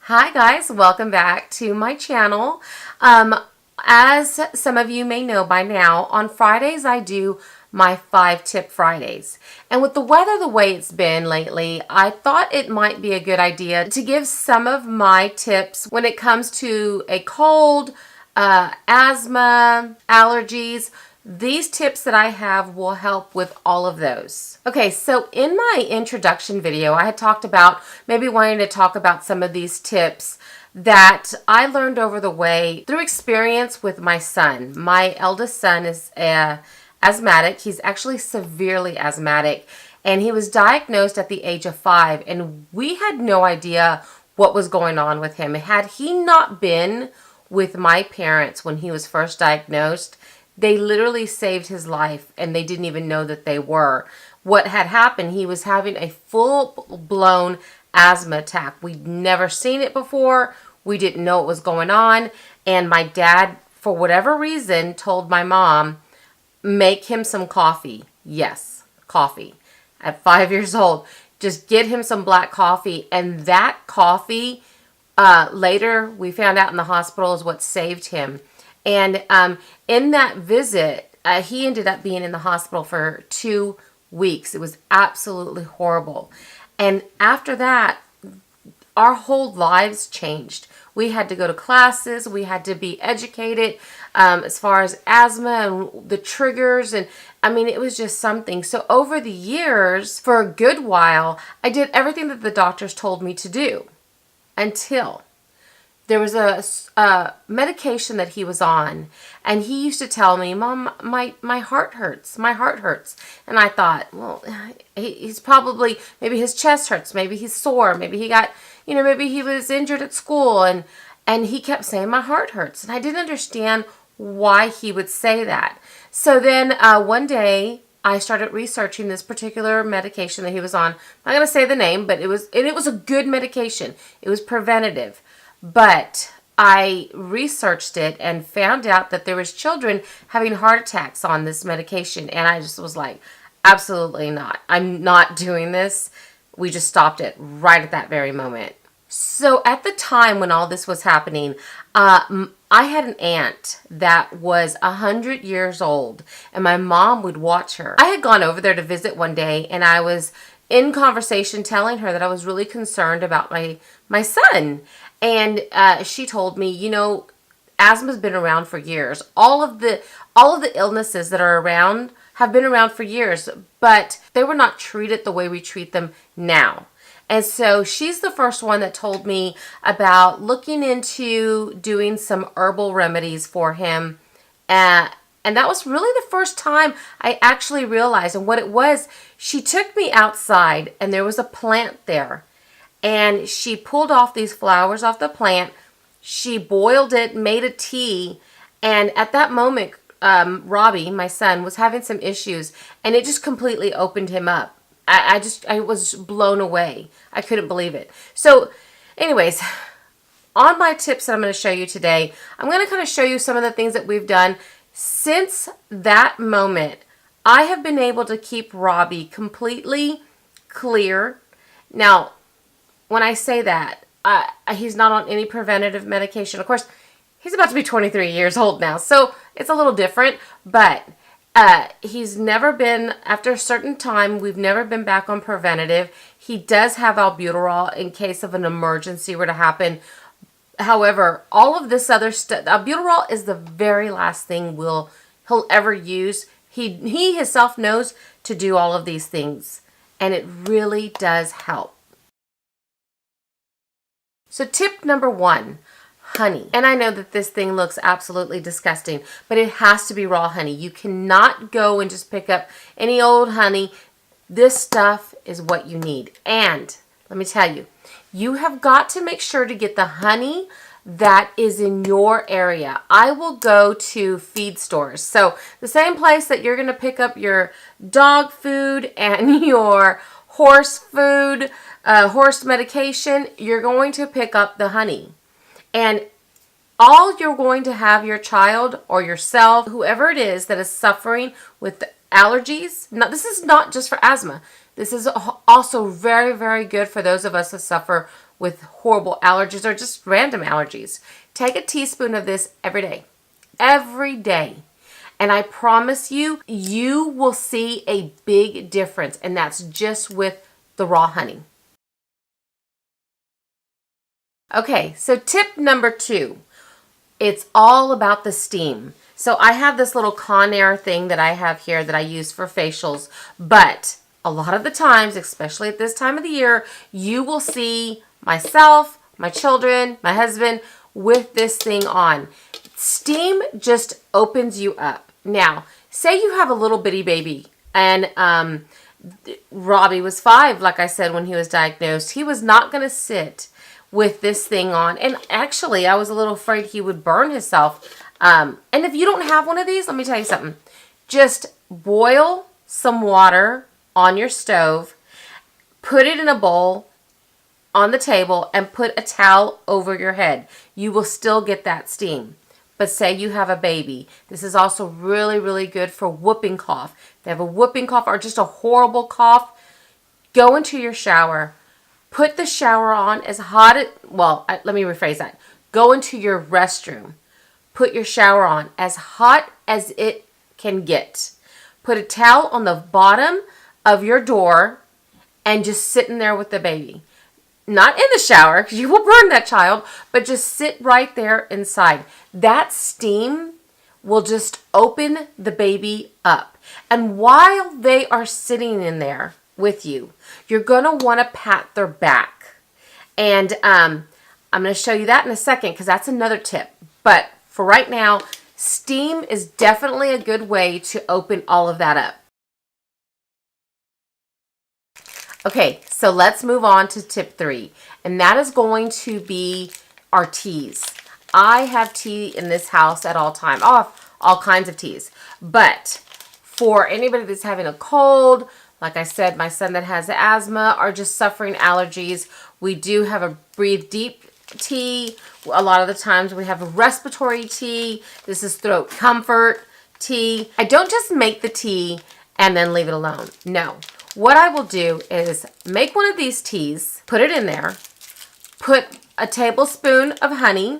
Hi guys, welcome back to my channel. As some of you may know by now, on Fridays I do my 5-tip Fridays. And with the weather the way it's been lately, I thought it might be a good idea to give some of my tips when it comes to a cold, asthma, allergies. These tips that I have will help with all of those. Okay, so in my introduction video, I had talked about maybe wanting to talk about some of these tips that I learned over the way through experience with my son. My eldest son is asthmatic. He's actually severely asthmatic, and he was diagnosed at the age of 5, and we had no idea what was going on with him. Had he not been with my parents when he was first diagnosed, they literally saved his life, and they didn't even know that they were. What had happened, he was having a full-blown asthma attack. We'd never seen it before. We didn't know what was going on. And my dad, for whatever reason, told my mom, make him some coffee. Yes, coffee. At 5 years old, just get him some black coffee. And that coffee, later we found out in the hospital, is what saved him. And in that visit, he ended up being in the hospital for 2 weeks. It was absolutely horrible. And after that, our whole lives changed. We had to go to classes. We had to be educated as far as asthma and the triggers. And I mean, it was just something. So over the years, for a good while, I did everything that the doctors told me to do until there was a medication that he was on, and he used to tell me, Mom, my heart hurts. My heart hurts. And I thought, well, he's probably, maybe his chest hurts. Maybe he's sore. Maybe he got, maybe he was injured at school. And he kept saying, my heart hurts. And I didn't understand why he would say that. So then one day, I started researching this particular medication that he was on. I'm not going to say the name, but it was a good medication. It was preventative. But I researched it and found out that there was children having heart attacks on this medication. And I just was like, absolutely not. I'm not doing this. We just stopped it right at that very moment. So at the time when all this was happening, I had an aunt that was 100 years old, and my mom would watch her. I had gone over there to visit one day, and I was in conversation telling her that I was really concerned about my son. And she told me, asthma's been around for years. All of the illnesses that are around have been around for years, but they were not treated the way we treat them now. And so she's the first one that told me about looking into doing some herbal remedies for him. And that was really the first time I actually realized. And what it was, she took me outside, and there was a plant there. And she pulled off these flowers off the plant. She boiled it, made a tea. And at that moment, Robbie, my son, was having some issues. And it just completely opened him up. I was blown away. I couldn't believe it. So anyways, on my tips that I'm going to show you today, I'm going to kind of show you some of the things that we've done. Since that moment, I have been able to keep Robbie completely clear. Now, when I say that, he's not on any preventative medication. Of course, he's about to be 23 years old now, so it's a little different. But he's never been, after a certain time, we've never been back on preventative. He does have albuterol in case of an emergency were to happen. However, all of this other stuff, albuterol is the very last thing he'll ever use. He himself knows to do all of these things, and it really does help. So tip number 1, honey. And I know that this thing looks absolutely disgusting, but it has to be raw honey. You cannot go and just pick up any old honey. This stuff is what you need. And let me tell you, you have got to make sure to get the honey that is in your area. I will go to feed stores. So the same place that you're going to pick up your dog food and your horse food, horse medication, you're going to pick up the honey. And all you're going to have your child or yourself, whoever it is that is suffering with allergies, now this is not just for asthma. This is also very, very good for those of us that suffer with horrible allergies or just random allergies. Take a teaspoon of this every day. Every day. And I promise you, you will see a big difference. And that's just with the raw honey. Okay, so tip number 2. It's all about the steam. So I have this little Conair thing that I have here that I use for facials. But a lot of the times, especially at this time of the year, you will see myself, my children, my husband with this thing on. Steam just opens you up. Now, say you have a little bitty baby and Robbie was 5, like I said, when he was diagnosed. He was not going to sit with this thing on. And actually, I was a little afraid he would burn himself. And if you don't have one of these, let me tell you something. Just boil some water on your stove, put it in a bowl on the table, and put a towel over your head. You will still get that steam. But say you have a baby. This is also really, really good for whooping cough. If they have a whooping cough or just a horrible cough, go into your shower. Put the shower on as hot as, let me rephrase that. Go into your restroom. Put your shower on as hot as it can get. Put a towel on the bottom of your door and just sit in there with the baby. Not in the shower, because you will burn that child, but just sit right there inside. That steam will just open the baby up. And while they are sitting in there with you, you're going to want to pat their back. And I'm going to show you that in a second, because that's another tip. But for right now, steam is definitely a good way to open all of that up. Okay, so let's move on to tip 3, and that is going to be our teas. I have tea in this house at all time, all kinds of teas. But for anybody that's having a cold, like I said, my son that has asthma or just suffering allergies, we do have a breathe deep tea. A lot of the times we have a respiratory tea. This is throat comfort tea. I don't just make the tea and then leave it alone. No. What I will do is make one of these teas, put it in there, put a tablespoon of honey,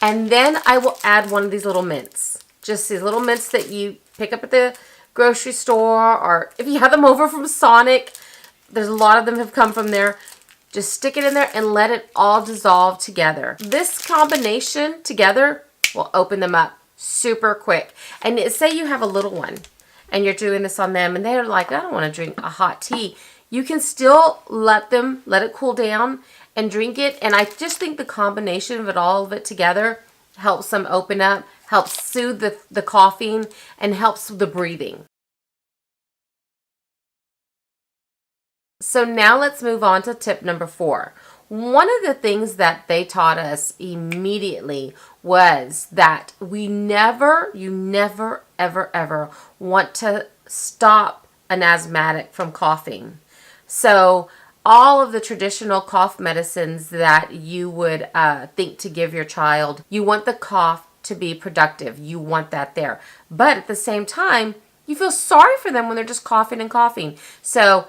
and then I will add one of these little mints. Just these little mints that you pick up at the grocery store, or if you have them over from Sonic, there's a lot of them have come from there. Just stick it in there and let it all dissolve together. This combination together will open them up super quick. And say you have a little one and you're doing this on them and they're like, I don't want to drink a hot tea. You can still let it cool down and drink it. And I just think the combination of all of it together helps them open up, helps soothe the coughing, and helps the breathing. So now let's move on to tip number 4. One of the things that they taught us immediately was that you never, ever want to stop an asthmatic from coughing. So all of the traditional cough medicines that you would think to give your child, you want the cough to be productive. You want that there. But at the same time, you feel sorry for them when they're just coughing and coughing. So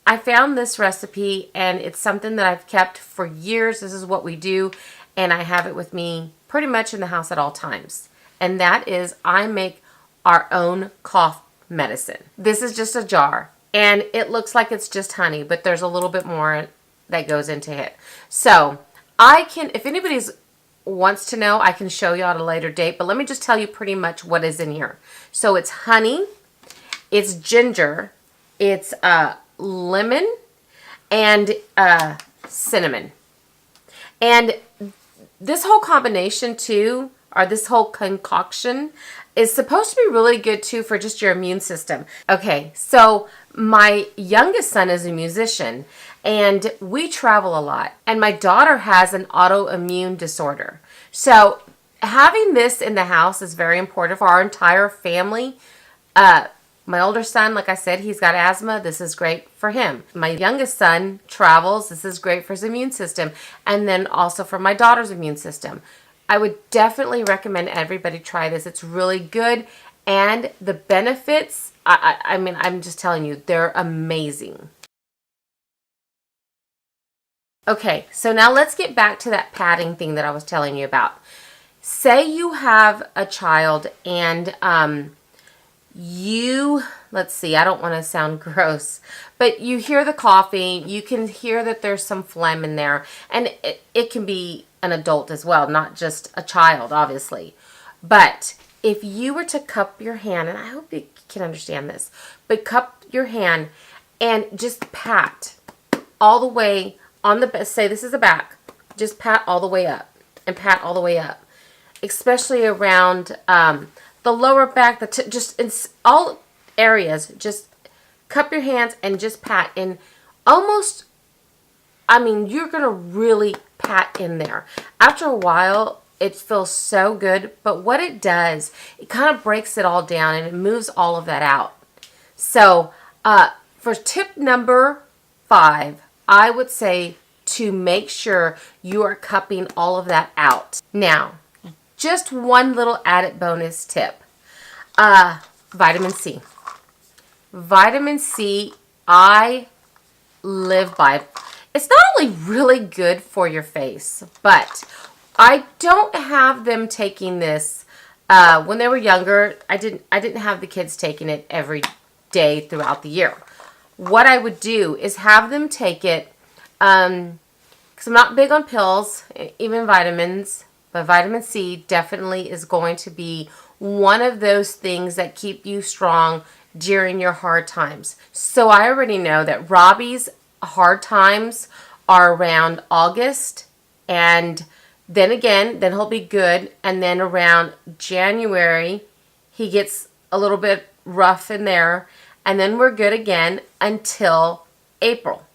I found this recipe and it's something that I've kept for years. This is what we do, and I have it with me pretty much in the house at all times. And that is, I make our own cough medicine. This is just a jar and it looks like it's just honey, but there's a little bit more that goes into it. So if anybody wants to know, I can show you at a later date, but let me just tell you pretty much what is in here. So it's honey, it's ginger, it's lemon, and cinnamon. And this whole combination too, or this whole concoction, is supposed to be really good too for just your immune system. Okay, so my youngest son is a musician and we travel a lot, and my daughter has an autoimmune disorder. So having this in the house is very important for our entire family. My older son, like I said, he's got asthma. This is great for him. My youngest son travels. This is great for his immune system. And then also for my daughter's immune system. I would definitely recommend everybody try this. It's really good. And the benefits, I mean, I'm just telling you, they're amazing. Okay, so now let's get back to that padding thing that I was telling you about. Say you have a child and let's see, I don't want to sound gross, but you hear the coughing, you can hear that there's some phlegm in there, and it can be an adult as well, not just a child, obviously. But if you were to cup your hand, and I hope you can understand this, but cup your hand and just pat all the way on the, say this is the back, just pat all the way up and pat all the way up, especially around the lower back, just in all areas. Just cup your hands and just pat in almost, I mean, you're going to really pat in there. After a while, it feels so good, but what it does, it kind of breaks it all down and it moves all of that out. So for tip number 5, I would say to make sure you are cupping all of that out. Now, just one little added bonus tip. Vitamin C. Vitamin C, I live by. It's not only really good for your face, but I don't have them taking this. When they were younger, I didn't have the kids taking it every day throughout the year. What I would do is have them take it, because I'm not big on pills, even vitamins, but vitamin C definitely is going to be one of those things that keep you strong during your hard times. So I already know that Robbie's hard times are around August, and then he'll be good, and then around January he gets a little bit rough in there, and then we're good again until April.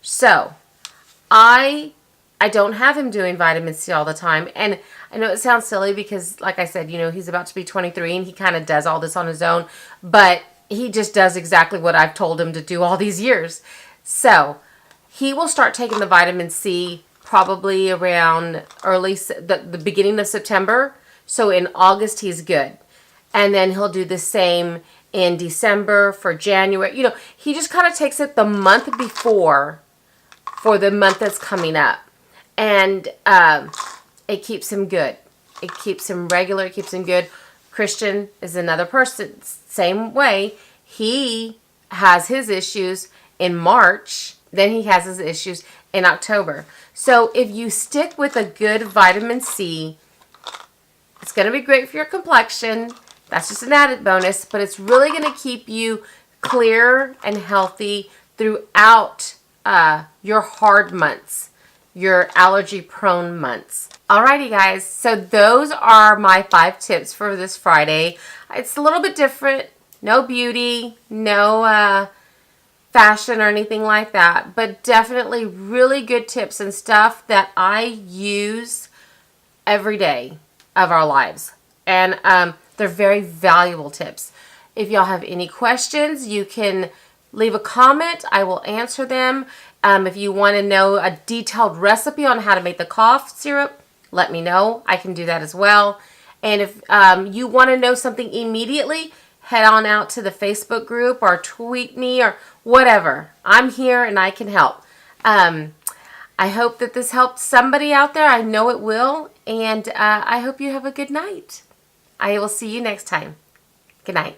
So I don't have him doing vitamin C all the time, and I know it sounds silly because, like I said, he's about to be 23 and he kind of does all this on his own, but he just does exactly what I've told him to do all these years. So he will start taking the vitamin C probably around the beginning of September. So in August he's good, and then he'll do the same in December, for January. He just kind of takes it the month before for the month that's coming up. And it keeps him good. It keeps him regular. It keeps him good. Christian is another person. Same way. He has his issues in March. Then he has his issues in October. So if you stick with a good vitamin C, it's going to be great for your complexion. That's just an added bonus. But it's really going to keep you clear and healthy throughout your hard months, your allergy-prone months. Alrighty, guys. So those are my 5 tips for this Friday. It's a little bit different. No beauty, no fashion or anything like that, but definitely really good tips and stuff that I use every day of our lives. And they're very valuable tips. If y'all have any questions, you can leave a comment. I will answer them. If you want to know a detailed recipe on how to make the cough syrup, let me know. I can do that as well. And if you want to know something immediately, head on out to the Facebook group or tweet me or whatever. I'm here and I can help. I hope that this helped somebody out there. I know it will. And I hope you have a good night. I will see you next time. Good night.